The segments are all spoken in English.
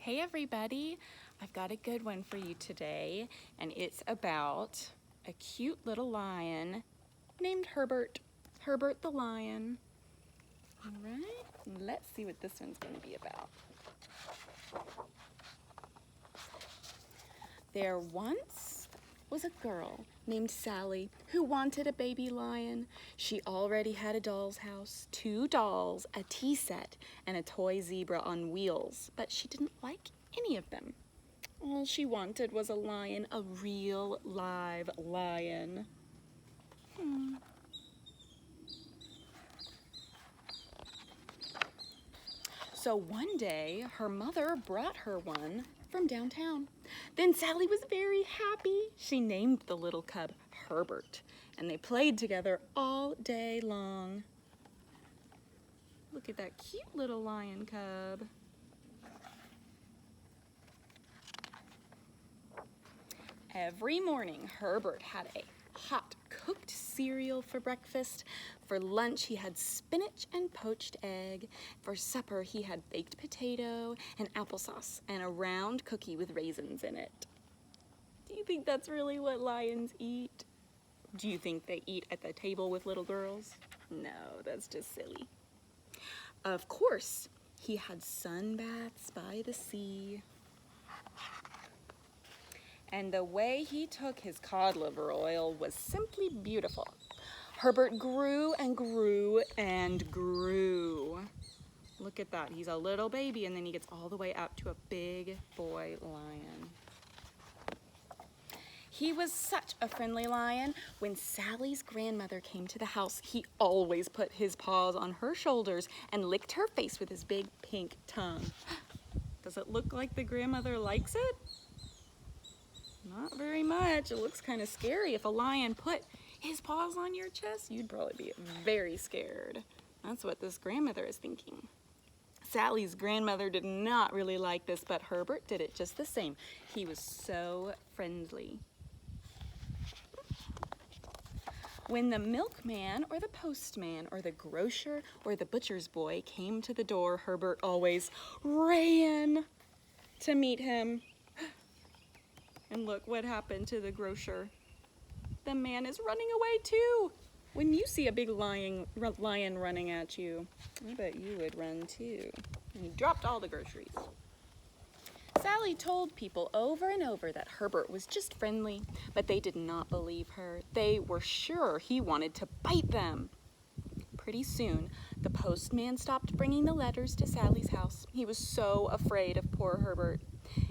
Hey everybody, I've got a good one for you today, and it's about a cute little lion named Herbert. Herbert the Lion. All right, let's see what this one's going to be about. There once was a girl named Sally who wanted a baby lion. She already had a doll's house, 2 dolls, a tea set, and a toy zebra on wheels, but she didn't like any of them. All she wanted was a lion, a real live lion. So one day, her mother brought her one from downtown. Then Sally was very happy. She named the little cub Herbert, and they played together all day long. Look at that cute little lion cub. Every morning, Herbert had a hot cooked cereal for breakfast. For lunch, he had spinach and poached egg. For supper, he had baked potato and applesauce and a round cookie with raisins in it. Do you think that's really what lions eat? Do you think they eat at the table with little girls? No, that's just silly. Of course, he had sun baths by the sea. And the way he took his cod liver oil was simply beautiful. Herbert grew and grew and grew. Look at that, he's a little baby and then he gets all the way up to a big boy lion. He was such a friendly lion. When Sally's grandmother came to the house, he always put his paws on her shoulders and licked her face with his big pink tongue. Does it look like the grandmother likes it? Not very much. It looks kind of scary. If a lion put his paws on your chest, you'd probably be very scared. That's what this grandmother is thinking. Sally's grandmother did not really like this, but Herbert did it just the same. He was so friendly. When the milkman or the postman or the grocer or the butcher's boy came to the door, Herbert always ran to meet him. And look what happened to the grocer. The man is running away too. When you see a big lion running at you, I bet you would run too. And he dropped all the groceries. Sally told people over and over that Herbert was just friendly, but they did not believe her. They were sure he wanted to bite them. Pretty soon, the postman stopped bringing the letters to Sally's house. He was so afraid of poor Herbert.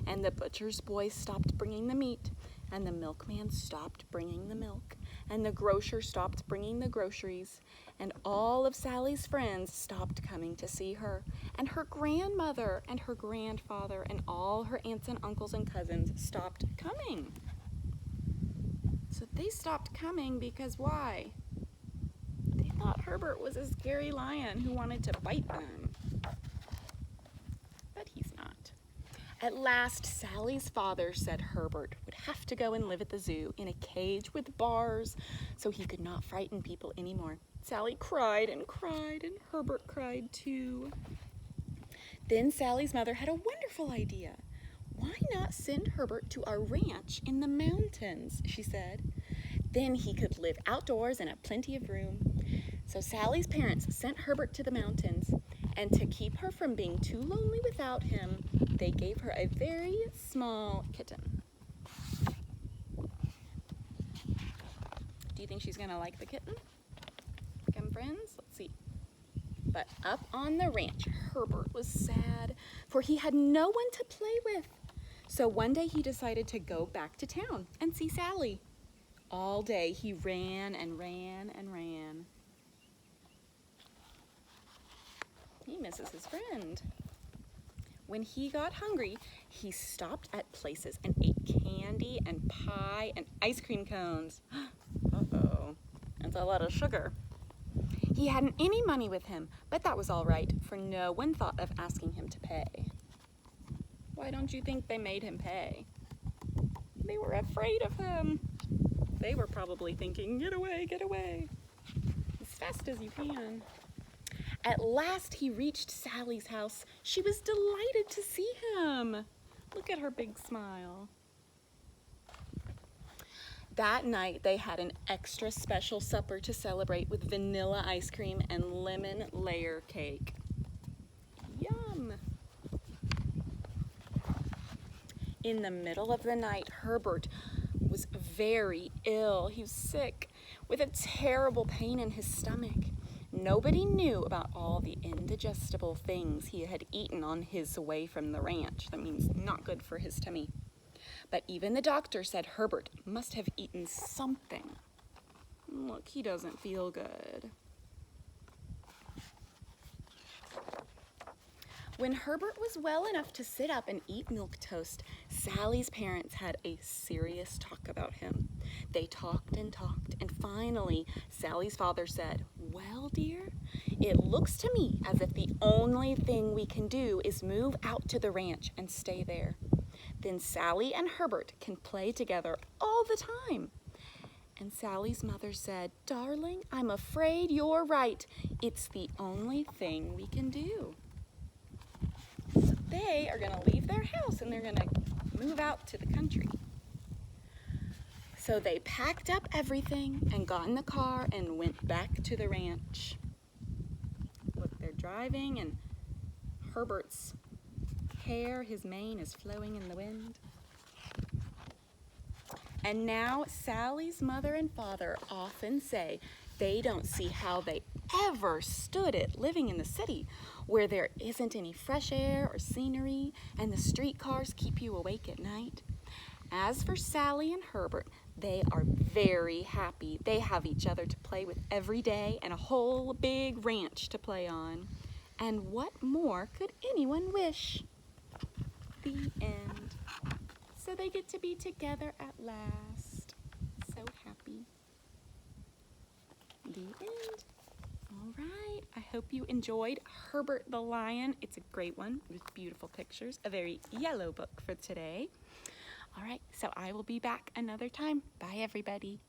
And the butcher's boy stopped bringing the meat, and the milkman stopped bringing the milk, and the grocer stopped bringing the groceries, and all of Sally's friends stopped coming to see her, and her grandmother and her grandfather and all her aunts and uncles and cousins stopped coming. So they stopped coming because why? They thought Herbert was a scary lion who wanted to bite them. But he's not. At last, Sally's father said Herbert would have to go and live at the zoo in a cage with bars so he could not frighten people anymore. Sally cried and cried, and Herbert cried too. Then Sally's mother had a wonderful idea. Why not send Herbert to our ranch in the mountains, she said. Then he could live outdoors and have plenty of room. So Sally's parents sent Herbert to the mountains, and to keep her from being too lonely without him, they gave her a very small kitten. Do you think she's gonna like the kitten? Become friends? Let's see. But up on the ranch, Herbert was sad, for he had no one to play with. So one day he decided to go back to town and see Sally. All day he ran and ran and ran. He misses his friend. When he got hungry, he stopped at places and ate candy and pie and ice cream cones. Uh-oh, that's a lot of sugar. He hadn't any money with him, but that was all right, for no one thought of asking him to pay. Why don't you think they made him pay? They were afraid of him. They were probably thinking, get away, as fast as you can. At last he reached Sally's house. She was delighted to see him. Look at her big smile. That night they had an extra special supper to celebrate with vanilla ice cream and lemon layer cake. Yum! In the middle of the night, Herbert was very ill. He was sick with a terrible pain in his stomach. Nobody knew about all the indigestible things he had eaten on his way from the ranch. That means not good for his tummy. But even the doctor said Herbert must have eaten something. Look, he doesn't feel good. When Herbert was well enough to sit up and eat milk toast, Sally's parents had a serious talk about him. They talked, and finally Sally's father said, "Well, dear, it looks to me as if the only thing we can do is move out to the ranch and stay there. Then Sally and Herbert can play together all the time." And Sally's mother said, "Darling, I'm afraid you're right. It's the only thing we can do." So they are going to leave their house and they're going to move out to the country. So they packed up everything and got in the car and went back to the ranch. Look, they're driving and Herbert's hair, his mane is flowing in the wind. And now Sally's mother and father often say they don't see how they ever stood it living in the city where there isn't any fresh air or scenery and the streetcars keep you awake at night. As for Sally and Herbert, they are very happy. They have each other to play with every day and a whole big ranch to play on. And what more could anyone wish? The end. So they get to be together at last. So happy. The end. All right, I hope you enjoyed Herbert the Lion. It's a great one with beautiful pictures, a very yellow book for today. All right, so I will be back another time. Bye, everybody.